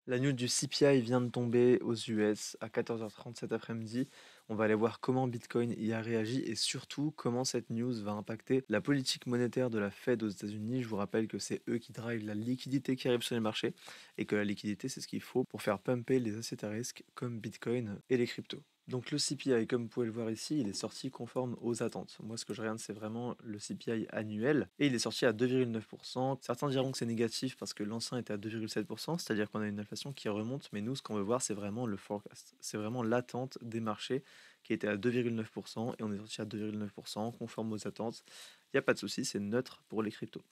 La news du CPI vient de tomber aux US à 14h30 cet après-midi. On va aller voir comment Bitcoin y a réagi et surtout comment cette news va impacter la politique monétaire de la Fed aux États-Unis. Je vous rappelle que c'est eux qui drivent la liquidité qui arrive sur les marchés et que la liquidité, c'est ce qu'il faut pour faire pumper les assets à risque comme Bitcoin et les cryptos. Donc le CPI, comme vous pouvez le voir ici, il est sorti conforme aux attentes. Moi, ce que je regarde, c'est vraiment le CPI annuel et il est sorti à 2,9%. Certains diront que c'est négatif parce que l'ancien était à 2,7%, c'est-à-dire qu'on a une inflation qui remonte, mais nous, ce qu'on veut voir, c'est vraiment le forecast. C'est vraiment l'attente des marchés qui était à 2,9% et on est sorti à 2,9%, conforme aux attentes. Il n'y a pas de souci, c'est neutre pour les cryptos.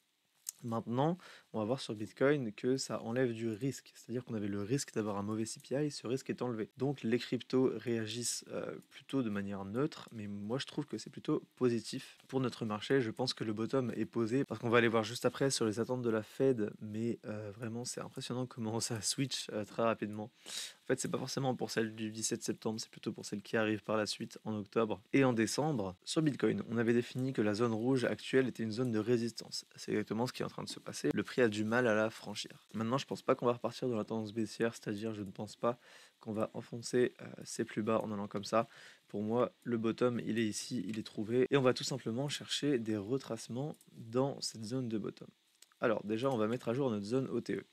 Maintenant, on va voir sur Bitcoin que ça enlève du risque. C'est-à-dire qu'on avait le risque d'avoir un mauvais CPI, ce risque est enlevé. Donc les cryptos réagissent plutôt de manière neutre, mais moi je trouve que c'est plutôt positif pour notre marché. Je pense que le bottom est posé, parce qu'on va aller voir juste après sur les attentes de la Fed, mais vraiment c'est impressionnant comment ça switch très rapidement. En fait, c'est pas forcément pour celle du 17 septembre, c'est plutôt pour celle qui arrive par la suite en octobre et en décembre. Sur Bitcoin, on avait défini que la zone rouge actuelle était une zone de résistance. C'est exactement ce qui est en train de se passer. Le prix a du mal à la franchir. Maintenant, je pense pas qu'on va repartir dans la tendance baissière, c'est-à-dire je ne pense pas qu'on va enfoncer ses plus bas en allant comme ça. Pour moi, le bottom, il est ici, il est trouvé et on va tout simplement chercher des retracements dans cette zone de bottom. Alors déjà, on va mettre à jour notre zone OTE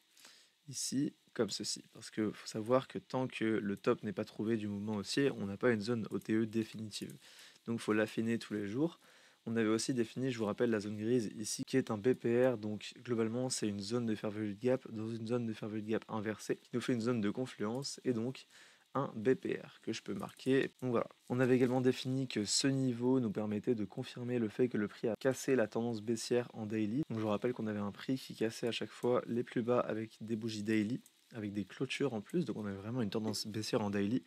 ici comme ceci. Parce qu'il faut savoir que tant que le top n'est pas trouvé du mouvement haussier, on n'a pas une zone OTE définitive. Donc il faut l'affiner tous les jours. On avait aussi défini, je vous rappelle, la zone grise ici, qui est un BPR. Donc globalement, c'est une zone de fair value gap dans une zone de fair value gap inversée, qui nous fait une zone de confluence et donc un BPR que je peux marquer. Donc voilà. On avait également défini que ce niveau nous permettait de confirmer le fait que le prix a cassé la tendance baissière en daily. Donc je vous rappelle qu'on avait un prix qui cassait à chaque fois les plus bas avec des bougies daily, avec des clôtures en plus. Donc on avait vraiment une tendance baissière en daily.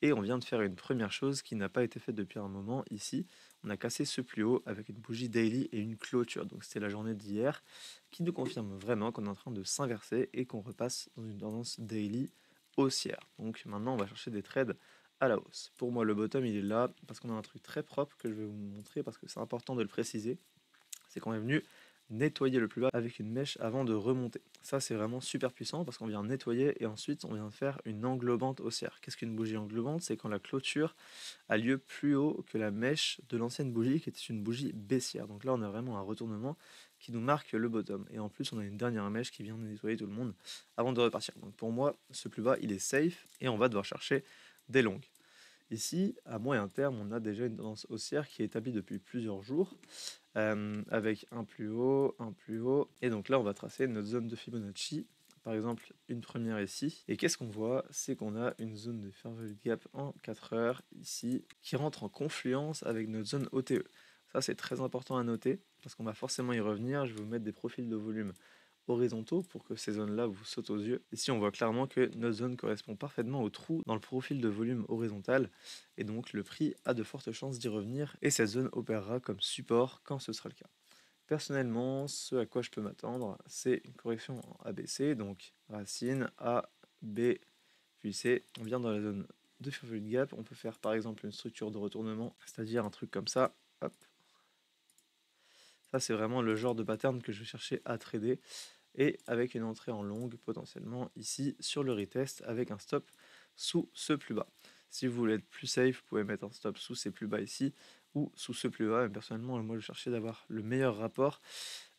Et on vient de faire une première chose qui n'a pas été faite depuis un moment ici. On a cassé ce plus haut avec une bougie daily et une clôture. Donc c'était la journée d'hier qui nous confirme vraiment qu'on est en train de s'inverser et qu'on repasse dans une tendance daily haussière. Donc maintenant, on va chercher des trades à la hausse. Pour moi, le bottom, il est là parce qu'on a un truc très propre que je vais vous montrer parce que c'est important de le préciser. C'est qu'on est venu nettoyer le plus bas avec une mèche avant de remonter. Ça, c'est vraiment super puissant parce qu'on vient nettoyer et ensuite on vient faire une englobante haussière. Qu'est-ce qu'une bougie englobante? C'est quand la clôture a lieu plus haut que la mèche de l'ancienne bougie qui était une bougie baissière. Donc là, on a vraiment un retournement qui nous marque le bottom. Et en plus, on a une dernière mèche qui vient nettoyer tout le monde avant de repartir. Donc pour moi, ce plus bas, il est safe et on va devoir chercher des longues. Ici, à moyen terme, on a déjà une tendance haussière qui est établie depuis plusieurs jours, avec un plus haut, et donc là, on va tracer notre zone de Fibonacci, par exemple une première ici, et qu'est-ce qu'on voit? C'est qu'on a une zone de fair value gap en 4 heures ici, qui rentre en confluence avec notre zone OTE. Ça, c'est très important à noter, parce qu'on va forcément y revenir. Je vais vous mettre des profils de volume horizontaux pour que ces zones-là vous sautent aux yeux. Ici, on voit clairement que notre zone correspond parfaitement au trou dans le profil de volume horizontal et donc le prix a de fortes chances d'y revenir et cette zone opérera comme support quand ce sera le cas. Personnellement, ce à quoi je peux m'attendre, c'est une correction en ABC, donc racine A, B, puis C. On vient dans la zone de fair value gap, on peut faire par exemple une structure de retournement, c'est-à-dire un truc comme ça, hop. Ça, c'est vraiment le genre de pattern que je vais chercher à trader et avec une entrée en longue potentiellement ici sur le retest avec un stop sous ce plus bas. Si vous voulez être plus safe, vous pouvez mettre un stop sous ces plus bas ici ou sous ce plus bas. Mais personnellement, moi je cherchais d'avoir le meilleur rapport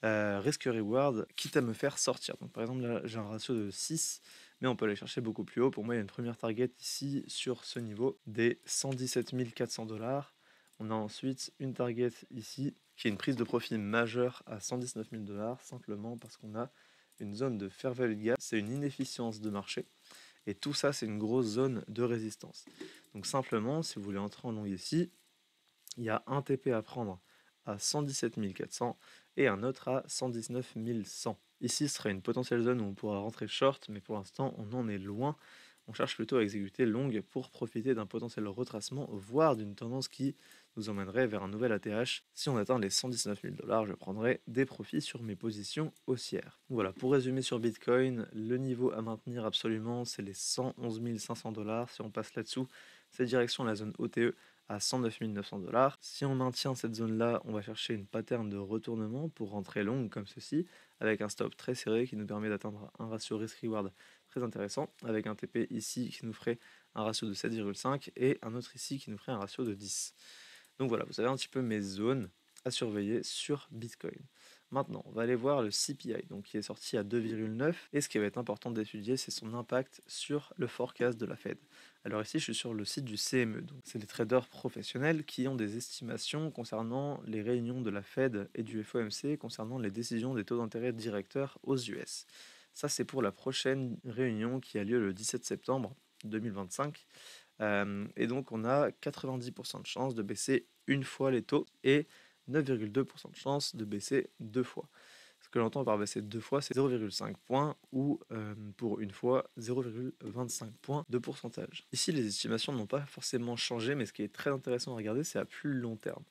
risque-reward, quitte à me faire sortir. Donc par exemple là j'ai un ratio de 6, mais on peut aller chercher beaucoup plus haut. Pour moi il y a une première target ici sur ce niveau des 117 400 $. On a ensuite une target ici qui est une prise de profit majeure à 119 000 $, simplement parce qu'on a une zone de fair value gap, c'est une inefficience de marché. Et tout ça, c'est une grosse zone de résistance. Donc simplement, si vous voulez entrer en long ici, il y a un TP à prendre à 117 400 et un autre à 119 100. Ici, ce serait une potentielle zone où on pourra rentrer short, mais pour l'instant, on en est loin. On cherche plutôt à exécuter longue pour profiter d'un potentiel retracement, voire d'une tendance qui nous emmènerait vers un nouvel ATH. Si on atteint les 119 000 $, je prendrai des profits sur mes positions haussières. Voilà, pour résumer sur Bitcoin, le niveau à maintenir absolument, c'est les 111 500 $. Si on passe là-dessous, c'est direction la zone OTE à 109 900 $. Si on maintient cette zone-là, on va chercher une pattern de retournement pour rentrer longue comme ceci, avec un stop très serré qui nous permet d'atteindre un ratio risk-reward très intéressant, avec un TP ici qui nous ferait un ratio de 7,5 et un autre ici qui nous ferait un ratio de 10. Donc voilà, vous avez un petit peu mes zones à surveiller sur Bitcoin. Maintenant, on va aller voir le CPI, donc qui est sorti à 2,9. Et ce qui va être important d'étudier, c'est son impact sur le forecast de la Fed. Alors ici, je suis sur le site du CME. Donc c'est les traders professionnels qui ont des estimations concernant les réunions de la Fed et du FOMC concernant les décisions des taux d'intérêt directeurs aux US. Ça, c'est pour la prochaine réunion qui a lieu le 17 septembre 2025. Et donc, on a 90% de chances de baisser une fois les taux et 9,2% de chances de baisser deux fois. Ce que j'entends par baisser deux fois, c'est 0,5 points ou pour une fois 0,25 points de pourcentage. Ici, les estimations n'ont pas forcément changé, mais ce qui est très intéressant à regarder, c'est à plus long terme.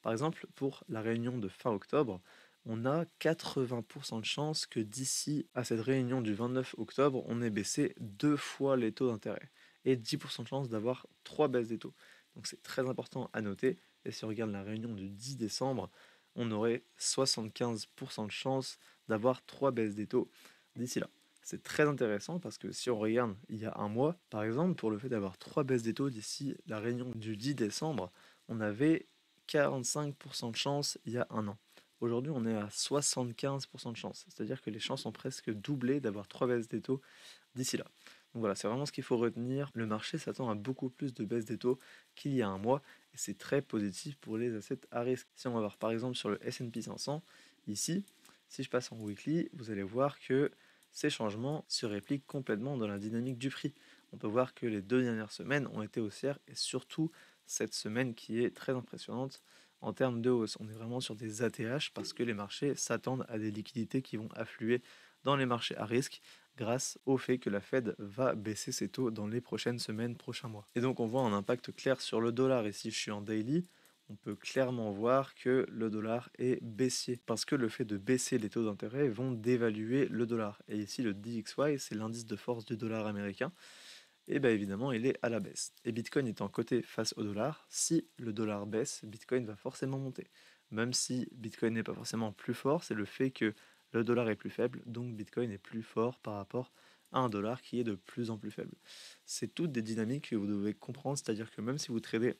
Par exemple, pour la réunion de fin octobre, on a 80% de chances que d'ici à cette réunion du 29 octobre, on ait baissé deux fois les taux d'intérêt et 10% de chance d'avoir trois baisses des taux. Donc c'est très important à noter. Et si on regarde la réunion du 10 décembre, on aurait 75% de chance d'avoir trois baisses des taux d'ici là. C'est très intéressant parce que si on regarde il y a un mois, par exemple, pour le fait d'avoir trois baisses des taux d'ici la réunion du 10 décembre, on avait 45% de chance il y a un an. Aujourd'hui, on est à 75% de chance. C'est-à-dire que les chances ont presque doublé d'avoir trois baisses des taux d'ici là. Donc voilà, c'est vraiment ce qu'il faut retenir. Le marché s'attend à beaucoup plus de baisse des taux qu'il y a un mois et c'est très positif pour les assets à risque. Si on va voir par exemple sur le S&P 500, ici, si je passe en weekly, vous allez voir que ces changements se répliquent complètement dans la dynamique du prix. On peut voir que les 2 dernières semaines ont été haussières et surtout cette semaine qui est très impressionnante en termes de hausse. On est vraiment sur des ATH parce que les marchés s'attendent à des liquidités qui vont affluer dans les marchés à risque grâce au fait que la Fed va baisser ses taux dans les prochaines semaines, prochains mois. Et donc on voit un impact clair sur le dollar. Ici je suis en daily, on peut clairement voir que le dollar est baissier parce que le fait de baisser les taux d'intérêt vont dévaluer le dollar. Et ici le DXY, c'est l'indice de force du dollar américain. Et bien évidemment, il est à la baisse. Et Bitcoin étant coté face au dollar, si le dollar baisse, Bitcoin va forcément monter. Même si Bitcoin n'est pas forcément plus fort, c'est le fait que le dollar est plus faible, donc Bitcoin est plus fort par rapport à un dollar qui est de plus en plus faible. C'est toutes des dynamiques que vous devez comprendre, c'est-à-dire que même si vous tradez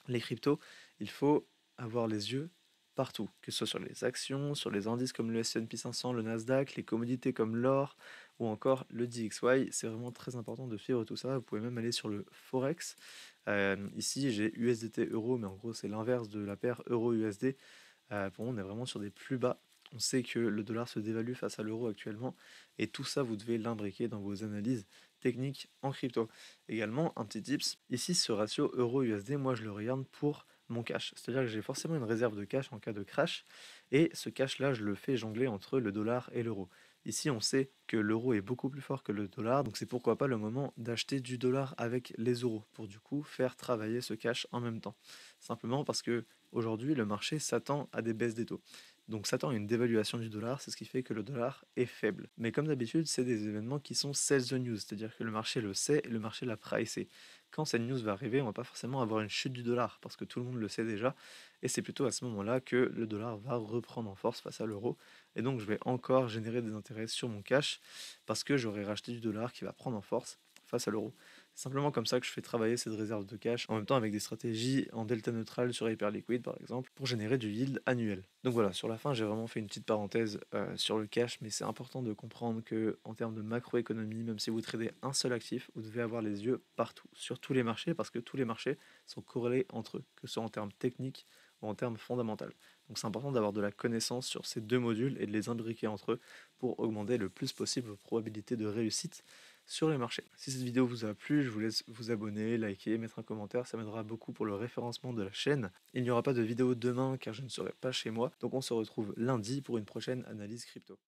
les cryptos, il faut avoir les yeux partout, que ce soit sur les actions, sur les indices comme le S&P 500, le Nasdaq, les commodités comme l'or ou encore le DXY. C'est vraiment très important de suivre tout ça. Vous pouvez même aller sur le Forex. Ici, j'ai USDT euro, mais en gros, c'est l'inverse de la paire euro-USD. Pour moi, on est vraiment sur des plus bas. On sait que le dollar se dévalue face à l'euro actuellement et tout ça, vous devez l'imbriquer dans vos analyses techniques en crypto. Également, un petit tips, ici ce ratio euro-USD, moi je le regarde pour mon cash. C'est-à-dire que j'ai forcément une réserve de cash en cas de crash et ce cash-là, je le fais jongler entre le dollar et l'euro. Ici, on sait que l'euro est beaucoup plus fort que le dollar, donc c'est pourquoi pas le moment d'acheter du dollar avec les euros pour du coup faire travailler ce cash en même temps. Simplement parce que aujourd'hui, le marché s'attend à des baisses des taux. Donc s'attend à une dévaluation du dollar, c'est ce qui fait que le dollar est faible. Mais comme d'habitude, c'est des événements qui sont sell the news, c'est-à-dire que le marché le sait et le marché l'a pricé. Quand cette news va arriver, on va pas forcément avoir une chute du dollar parce que tout le monde le sait déjà. Et c'est plutôt à ce moment-là que le dollar va reprendre en force face à l'euro. Et donc je vais encore générer des intérêts sur mon cash parce que j'aurai racheté du dollar qui va prendre en force face à l'euro. C'est simplement comme ça que je fais travailler cette réserve de cash, en même temps avec des stratégies en delta neutral sur Hyperliquid par exemple, pour générer du yield annuel. Donc voilà, sur la fin, j'ai vraiment fait une petite parenthèse sur le cash, mais c'est important de comprendre que en termes de macroéconomie, même si vous tradez un seul actif, vous devez avoir les yeux partout, sur tous les marchés, parce que tous les marchés sont corrélés entre eux, que ce soit en termes techniques ou en termes fondamentaux. Donc c'est important d'avoir de la connaissance sur ces deux modules et de les imbriquer entre eux pour augmenter le plus possible vos probabilités de réussite sur les marchés. Si cette vidéo vous a plu, je vous laisse vous abonner, liker, mettre un commentaire, ça m'aidera beaucoup pour le référencement de la chaîne. Il n'y aura pas de vidéo demain car je ne serai pas chez moi, donc on se retrouve lundi pour une prochaine analyse crypto.